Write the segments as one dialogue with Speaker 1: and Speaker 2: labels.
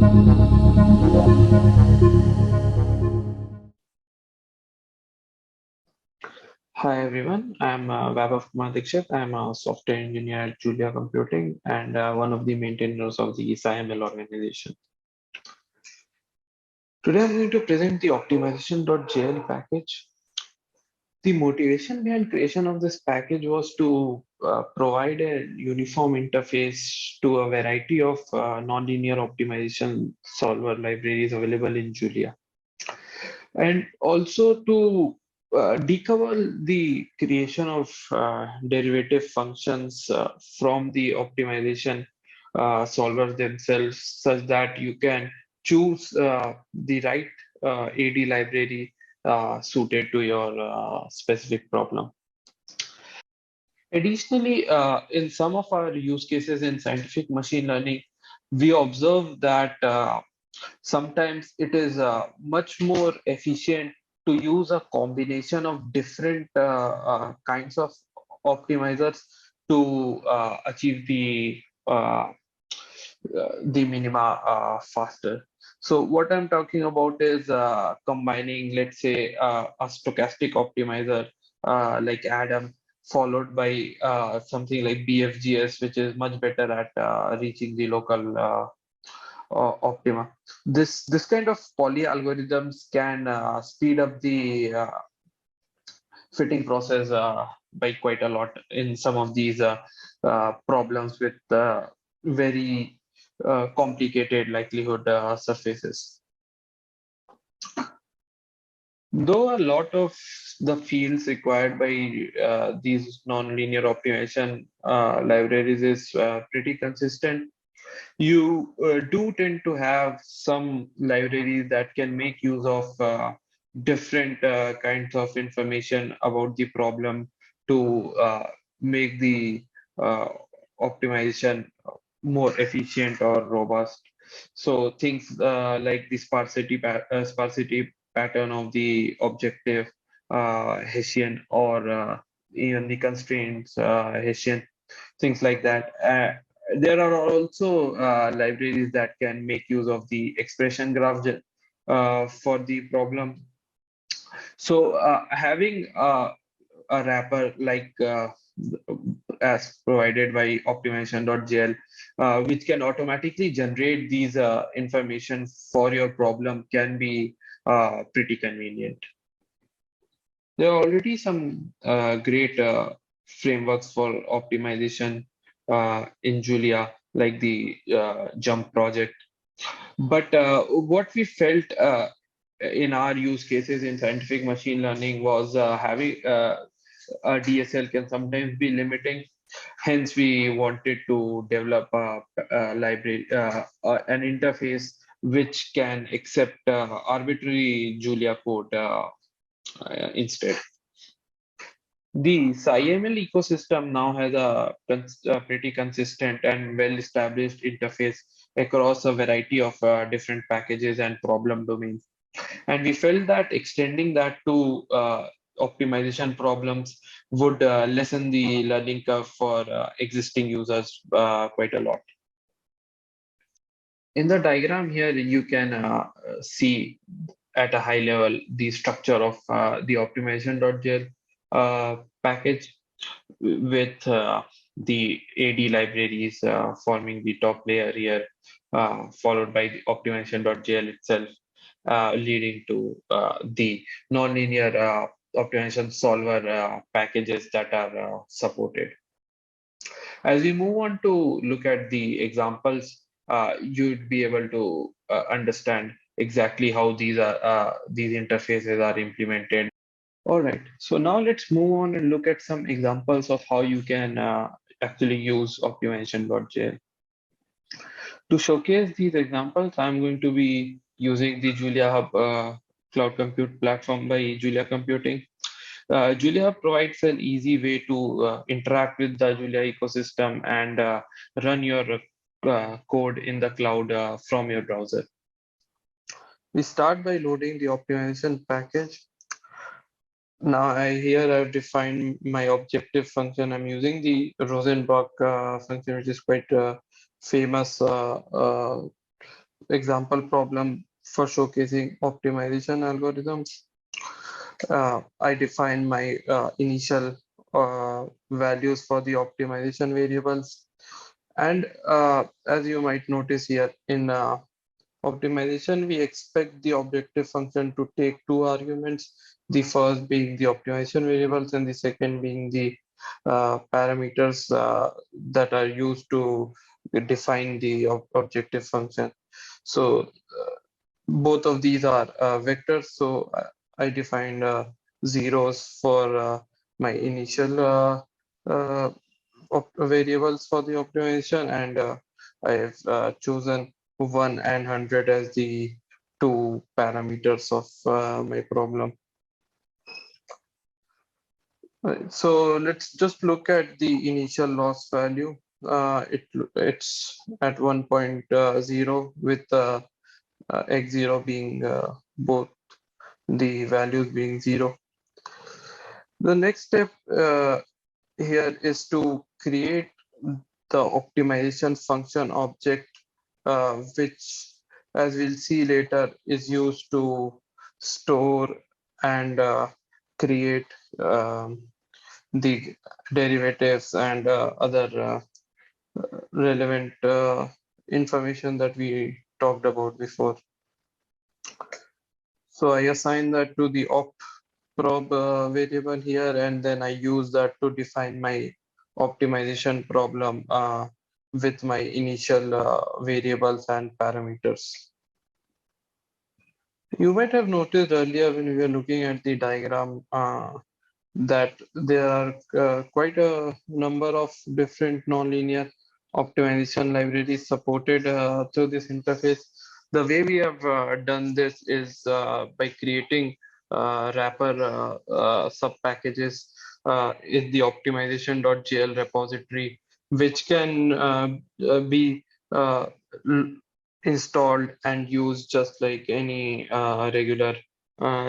Speaker 1: Hi everyone, I'm Vaibhav Dixit. I'm a software engineer at Julia Computing and one of the maintainers of the SciML organization. Today I'm going to present the Optimization.jl package. The motivation behind creation of this package was to provide a uniform interface to a variety of nonlinear optimization solver libraries available in Julia, and also to decouple the creation of derivative functions from the optimization solvers themselves, such that you can choose the right AD library suited to your specific problem. Additionally, in some of our use cases in scientific machine learning, we observe that sometimes it is much more efficient to use a combination of different kinds of optimizers to achieve the minima faster. So what I'm talking about is combining, let's say, a stochastic optimizer like Adam, followed by something like BFGS, which is much better at reaching the local optima. This kind of poly algorithms can speed up the fitting process by quite a lot in some of these problems with very complicated likelihood surfaces. Though a lot of the fields required by these nonlinear optimization libraries is pretty consistent, you do tend to have some libraries that can make use of different kinds of information about the problem to make the uh, optimization more efficient or robust. So things like the sparsity pattern of the objective Hessian, or even the constraints Hessian, things like that. There are also libraries that can make use of the expression graph for the problem. So having a wrapper like as provided by Optimization.jl, which can automatically generate these information for your problem, can be pretty convenient. There are already some great frameworks for optimization in Julia, like the Jump project. But what we felt in our use cases in scientific machine learning was having a DSL can sometimes be limiting. Hence, we wanted to develop a library, an interface which can accept arbitrary Julia code instead. The SciML ecosystem now has a pretty consistent and well-established interface across a variety of different packages and problem domains. And we felt that extending that to optimization problems would lessen the learning curve for existing users quite a lot. In the diagram here, you can see at a high level the structure of the optimization.jl package with the AD libraries forming the top layer here, followed by the optimization.jl itself, leading to the nonlinear optimization solver packages that are supported. As we move on to look at the examples, you'd be able to understand exactly how these interfaces are implemented. All right, so now let's move on and look at some examples of how you can actually use Optimization.jl. To showcase these examples, I'm going to be using the Julia Hub cloud compute platform by Julia Computing. Julia Hub provides an easy way to interact with the Julia ecosystem and run your code in the cloud from your browser. We start by loading the optimization package. Now here I've defined my objective function. I'm using the Rosenbach function, which is quite famous example problem for showcasing optimization algorithms. I define my initial values for the optimization variables. And as you might notice here in optimization, we expect the objective function to take two arguments, the first being the optimization variables and the second being the parameters that are used to define the objective function. So both of these are vectors. So I defined zeros for my initial variables for the optimization, and I have chosen 1 and 100 as the two parameters of my problem. So let's just look at the initial loss value. It's at 1.0 with x0 being both the values being 0. The next step here is to create the optimization function object, which, as we'll see later, is used to store and create the derivatives and other relevant information that we talked about before. So I assign that to the prob variable here, and then I use that to define my optimization problem with my initial variables and parameters. You might have noticed earlier when we were looking at the diagram that there are quite a number of different nonlinear optimization libraries supported through this interface. The way we have done this is by creating wrapper sub-packages in the Optimization.jl repository, which can be installed and used just like any regular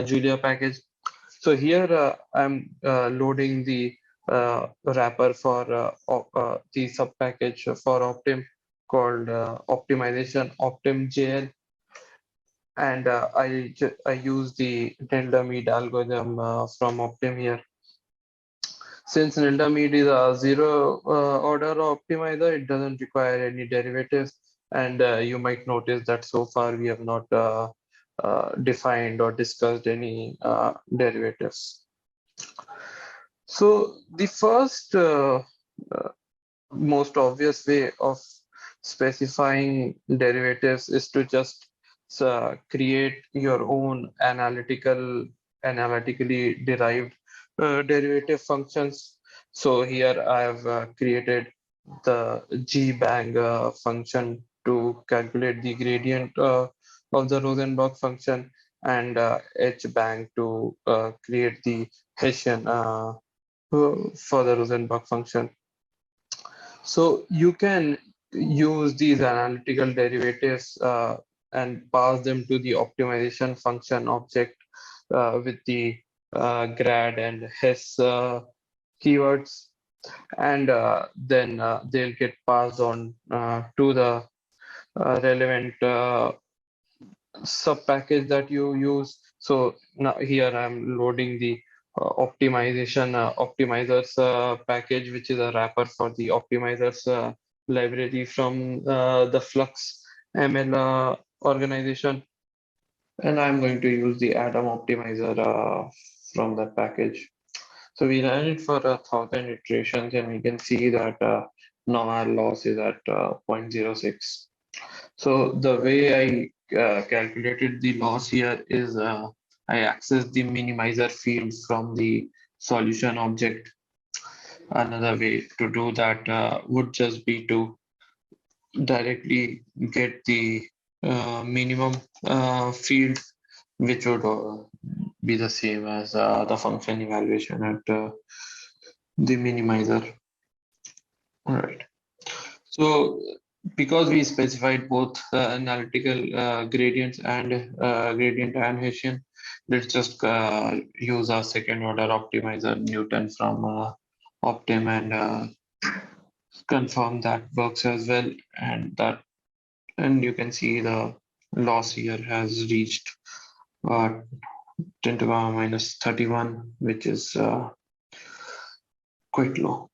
Speaker 1: Julia package. So here I'm loading the wrapper for the sub package for Optim called Optimization Optim.jl, and I use the Nilda algorithm from Optim here. Since Nilda is a zero order optimizer, it doesn't require any derivatives, and you might notice that so far we have not defined or discussed any derivatives. So the first most obvious way of specifying derivatives is to just create your own analytically derived derivative functions. So here I have created the gbang function to calculate the gradient of the Rosenbach function, and hbang to create the Hessian for the Rosenbach function. So you can use these analytical derivatives and pass them to the optimization function object with the grad and hess keywords, and then they'll get passed on to the relevant sub package that you use. So now here I'm loading the optimizers package, which is a wrapper for the optimizers library from the Flux ML organization. And I'm going to use the Atom optimizer from that package. So we ran it for 1,000 iterations, and we can see that now our loss is at 0.06. So the way I calculated the loss here is I access the minimizer field from the solution object. Another way to do that would just be to directly get the minimum field, which would be the same as the function evaluation at the minimizer. All right. So because we specified both analytical gradients and gradient and Hessian, let's just use our second order optimizer Newton from Optim and confirm that works as well. And you can see the loss here has reached 10 to the power minus 31, which is quite low.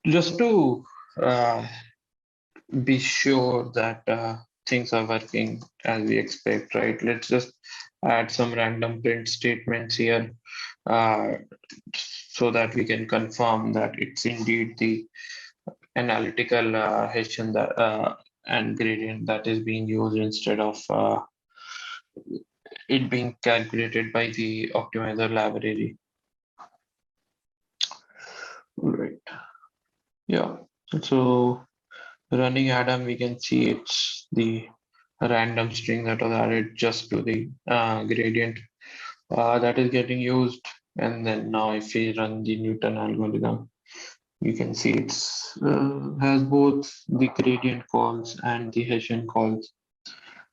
Speaker 1: Just to uh, be sure that things are working as we expect, right? Let's just add some random print statements here uh, so that we can confirm that it's indeed the analytical Hessian that, and gradient that is being used instead of it being calculated by the optimizer library. Right. Yeah. So running Adam, we can see it's the random string that was added just to the gradient that is getting used. And then now if we run the Newton algorithm, you can see it's has both the gradient calls and the Hessian calls.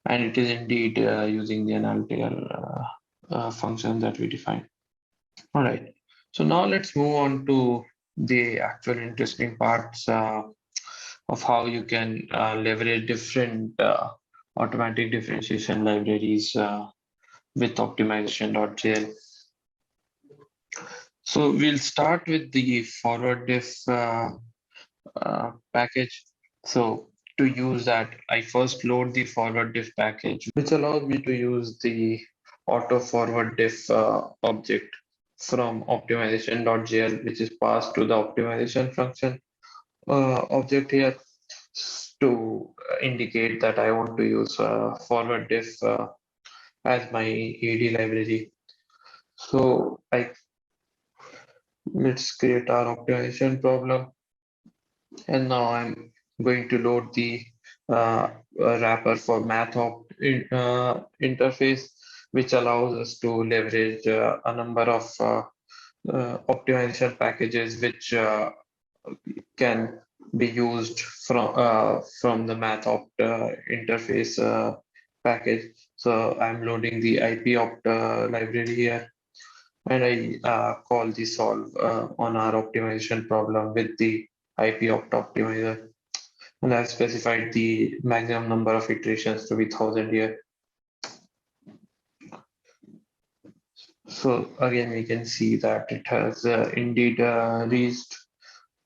Speaker 1: And it is indeed using the analytical function that we defined. All right. So now let's move on to the actual interesting parts of how you can leverage different automatic differentiation libraries with Optimization.jl. So we'll start with the forward diff package. So to use that, I first load the forward diff package, which allows me to use the auto forward diff object from Optimization.jl, which is passed to the optimization function object here to indicate that I want to use forward diff as my AD library. So let's create our optimization problem. And now I'm going to load the wrapper for interface, which allows us to leverage a number of optimization packages which can be used from the mathopt interface package. So I'm loading the IPOpt library here, and I call the solve on our optimization problem with the IPOpt optimizer. And I've specified the maximum number of iterations to be 1,000 here. So again, we can see that it has indeed reached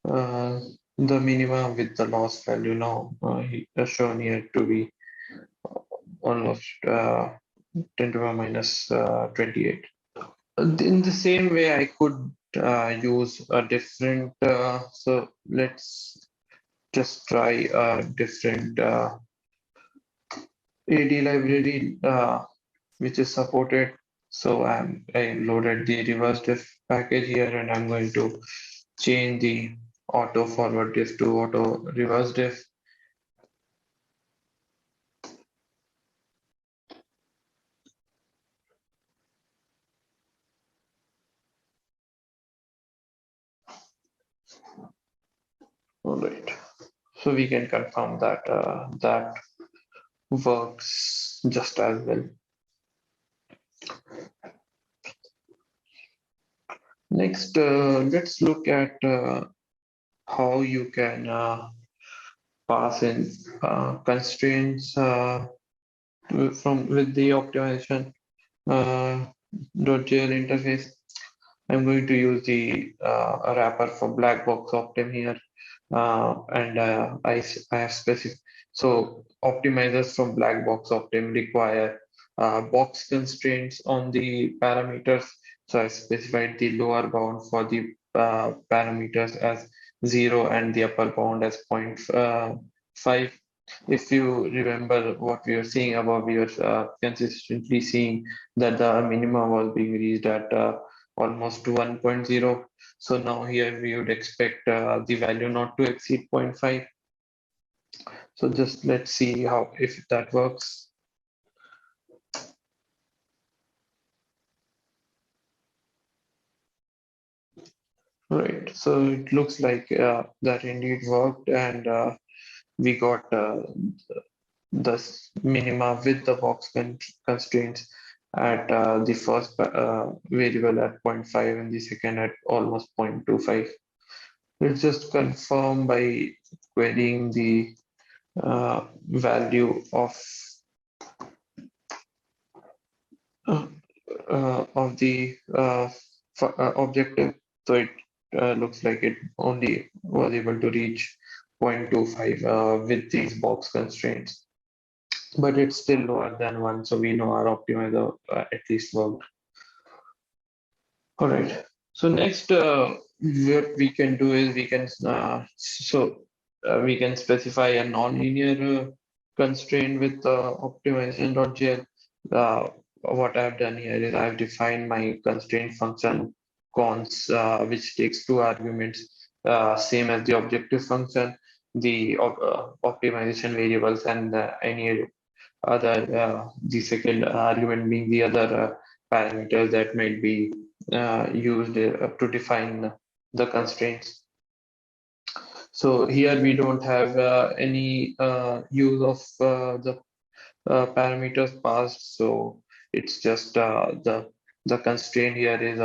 Speaker 1: uh, the minimum with the loss value now shown here to be almost 10 to the minus 28. In the same way, I could use a different, so let's just try a different AD library which is supported. So I loaded the reverse diff package here, and I'm going to change the auto forward diff to auto reverse diff. All right. So we can confirm that that works just as well. Next, let's look at how you can pass in constraints from with the optimization .jl interface. I'm going to use the wrapper for black box optim here, and I have specific. So optimizers from black box optim require box constraints on the parameters. So I specified the lower bound for the parameters as 0 and the upper bound as 0.5. If you remember what we were seeing above, we were consistently seeing that the minimum was being reached at almost 1.0. So now here we would expect the value not to exceed 0.5. So just let's see how if that works. Right, so it looks like that indeed worked, and we got the minima with the box constraints at the first variable at 0.5 and the second at almost 0.25. Let's just confirm by querying the value of of the objective. So it looks like it only was able to reach 0.25 with these box constraints, but it's still lower than 1. So we know our optimizer at least worked. All right. So next, what we can do is we can specify a nonlinear constraint with Optimization.jl. What I've done here is I've defined my constraint function cons, which takes two arguments, same as the objective function, the optimization variables, and any other the second argument being the other parameters that might be used to define the constraints. So here we don't have any use of the parameters passed. So it's just the constraint here is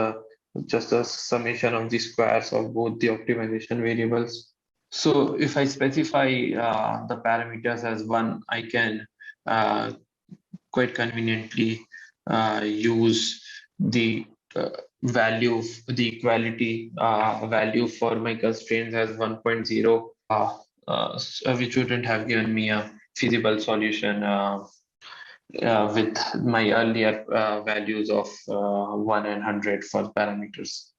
Speaker 1: just a summation of the squares of both the optimization variables. So if I specify the parameters as one, I can uh, quite conveniently use the the equality value for my constraints as 1.0, which wouldn't have given me a feasible solution with my earlier values of 1 and 100 for parameters.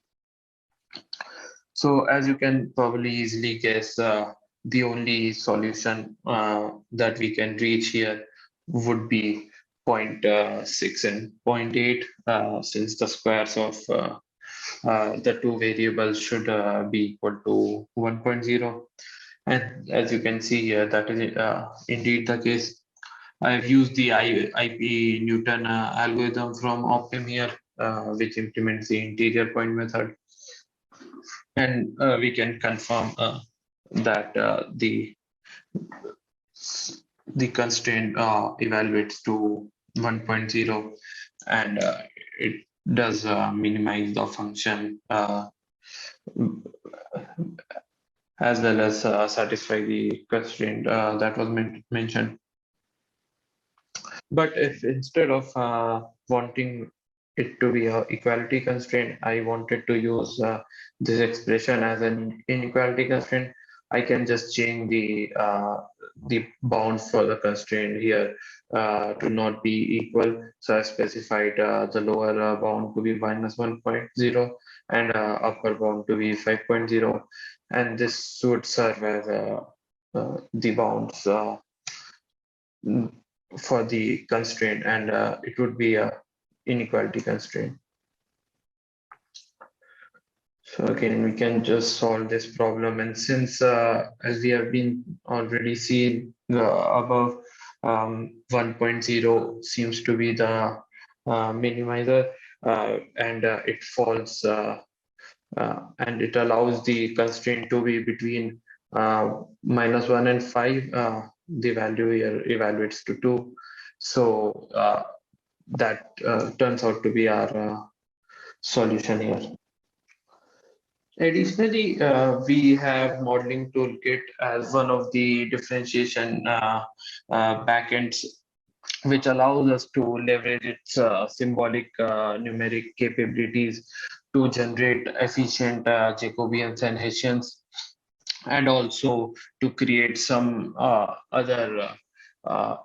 Speaker 1: So as you can probably easily guess, the only solution that we can reach here would be zero point 0.6 and zero point 0.8, since the squares of the two variables should be equal to 1.0. And as you can see here, that is indeed the case. I've used the IP Newton algorithm from Optim here, which implements the integer point method. And we can confirm that the constraint evaluates to 1.0, and it does minimize the function as well as satisfy the constraint that was mentioned. But if instead of wanting it to be a equality constraint, I wanted to use this expression as an inequality constraint, I can just change the bounds for the constraint here to not be equal. So I specified the lower bound to be minus 1.0 and upper bound to be 5.0, and this would serve as the bounds for the constraint, and it would be a inequality constraint. So again, we can just solve this problem, and since as we have been already seen above, 1.0 seems to be the minimizer, and it falls and it allows the constraint to be between minus 1 and 5. The value here evaluates to 2. So that turns out to be our solution here. Additionally, we have modeling toolkit as one of the differentiation backends, which allows us to leverage its symbolic numeric capabilities to generate efficient Jacobians and Hessians, and also to create some other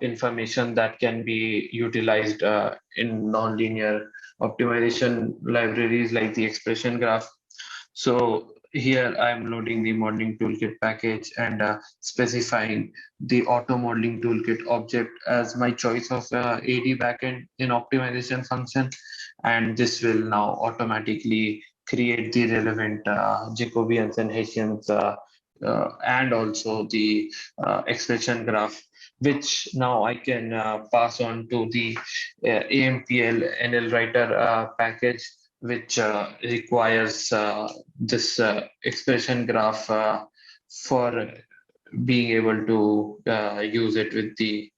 Speaker 1: information that can be utilized in nonlinear optimization libraries like the expression graph. So here I'm loading the modeling toolkit package and specifying the auto modeling toolkit object as my choice of AD backend in optimization function. And this will now automatically create the relevant Jacobians and Hessians and also the expression graph, which now I can pass on to the AMPL NL writer package, which requires this expression graph for being able to use it with the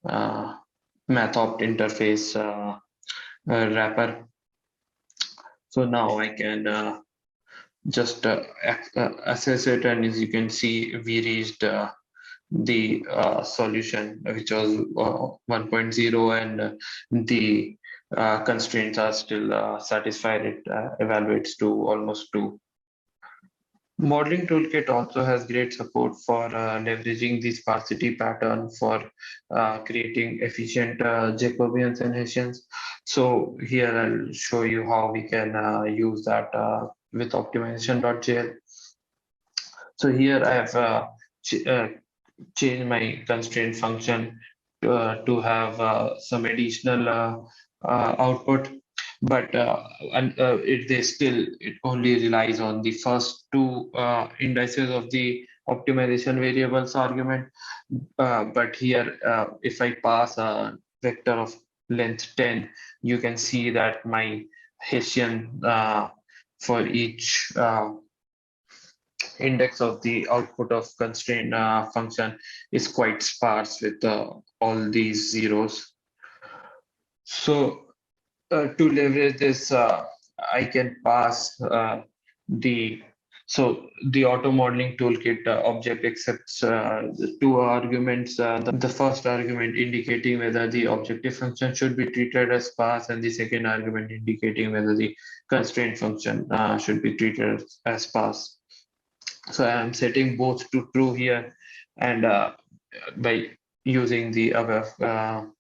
Speaker 1: MathOpt interface wrapper. So now I can just assess it, and as you can see, we reached the solution, which was 1.0, and the constraints are still satisfied. It evaluates to almost 2. Modeling toolkit also has great support for leveraging the sparsity pattern for creating efficient Jacobians and Hessians. So here I'll show you how we can use that with Optimization.jl. So here I have change my constraint function to have some additional output, but it only relies on the first two indices of the optimization variables argument. But here, if I pass a vector of length 10, you can see that my Hessian for each index of the output of constraint function is quite sparse with all these zeros. So to leverage this, I can pass the the auto modeling toolkit object accepts the two arguments. The first argument indicating whether the objective function should be treated as sparse, and the second argument indicating whether the constraint function should be treated as sparse. So I'm setting both to true here, and by using the above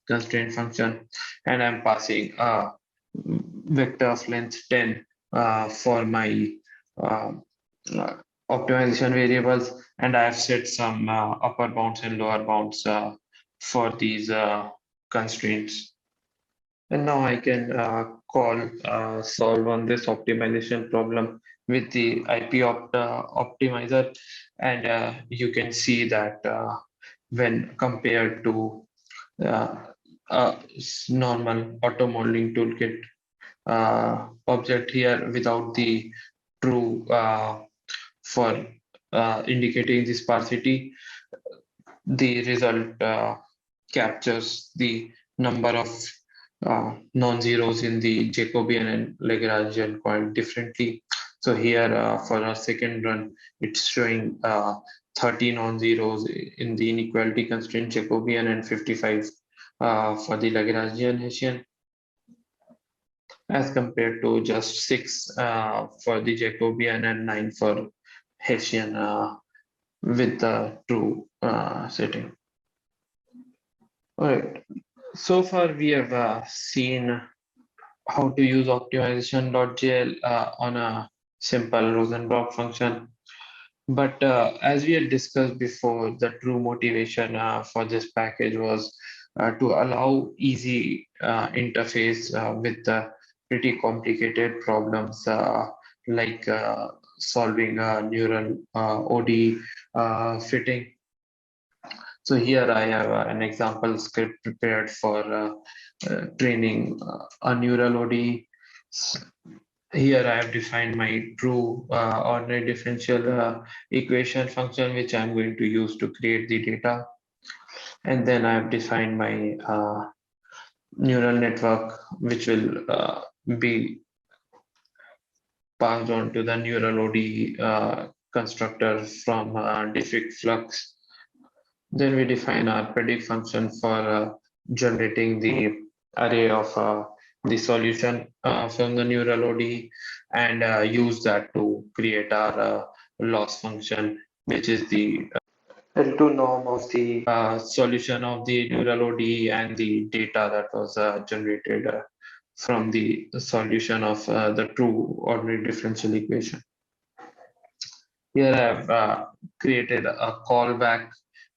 Speaker 1: constraint function, and I'm passing a vector of length 10 for my uh, uh, optimization variables, and I've set some upper bounds and lower bounds for these constraints. And now I can call solve on this optimization problem with the Optimiser, and you can see that when compared to uh, normal auto modeling toolkit object here without the true for indicating the sparsity, the result captures the number of non-zeros in the Jacobian and Lagrangian quite differently. So here for our second run, it's showing 30 non-zeros in the inequality constraint Jacobian and 55 for the Lagrangian Hessian, as compared to just 6 for the Jacobian and 9 for Hessian with the true setting. All right. So far, we have seen how to use Optimization.jl on a simple Rosenbrock function. But as we had discussed before, the true motivation for this package was to allow easy interface with pretty complicated problems like solving a neural OD fitting. So here I have an example script prepared for training a neural OD. Here I have defined my true ordinary differential equation function, which I'm going to use to create the data. And then I have defined my neural network, which will be passed on to the neural OD constructor from Diffie flux. Then we define our predict function for generating the array of the solution from the neural ODE, and use that to create our loss function, which is the L2 norm of the solution of the neural ODE and the data that was generated from the solution of the true ordinary differential equation. Here I have created a callback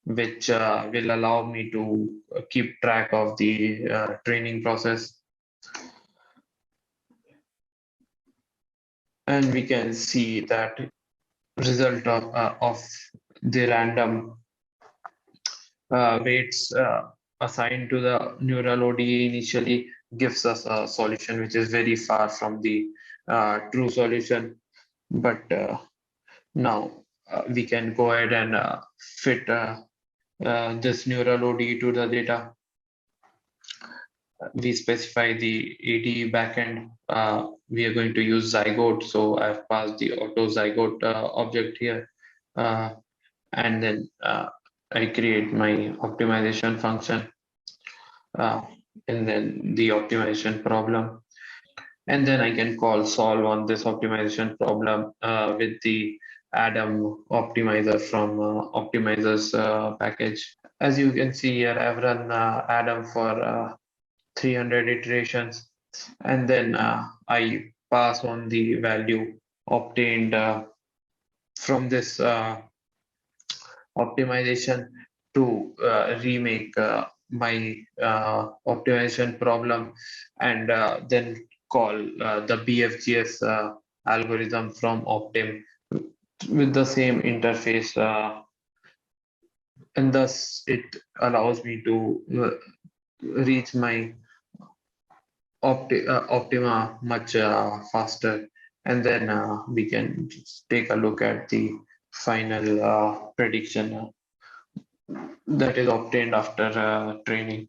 Speaker 1: which will allow me to keep track of the training process. And we can see that result of the random weights assigned to the neural ODE initially gives us a solution which is very far from the true solution. But now we can go ahead and fit this neural ODE to the data. We specify the ADE backend. We are going to use zygote, so I've passed the auto zygote object here, and then I create my optimization function. and then the optimization problem. And then I can call solve on this optimization problem with the Adam optimizer from Optimizer's package. As you can see here, I've run Adam for 300 iterations, and then I pass on the value obtained from this optimization to remake my optimization problem, and then call the BFGS algorithm from Optim with the same interface, and thus it allows me to reach my optima much faster. And then we can just take a look at the final prediction that is obtained after training.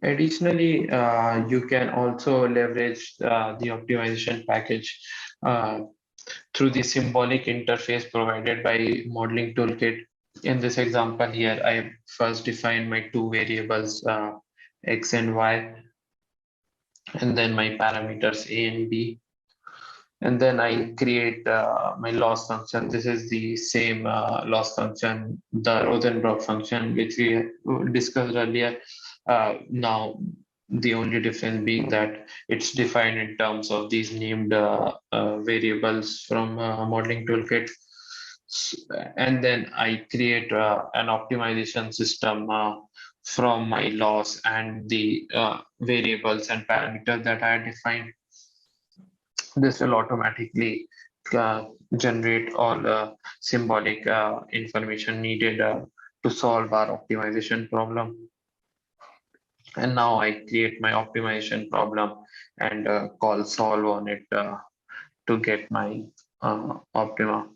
Speaker 1: Additionally, you can also leverage the optimization package uh, through the symbolic interface provided by modeling toolkit. In this example here, I first define my two variables, x and y, and then my parameters a and b. And then I create my loss function. This is the same loss function, the Rosenbrock function, which we discussed earlier. Now, the only difference being that it's defined in terms of these named variables from modeling toolkit. And then I create an optimization system from my loss and the variables and parameters that I defined. This will automatically generate all symbolic information needed to solve our optimization problem. And now I create my optimization problem and call solve on it to get my optima.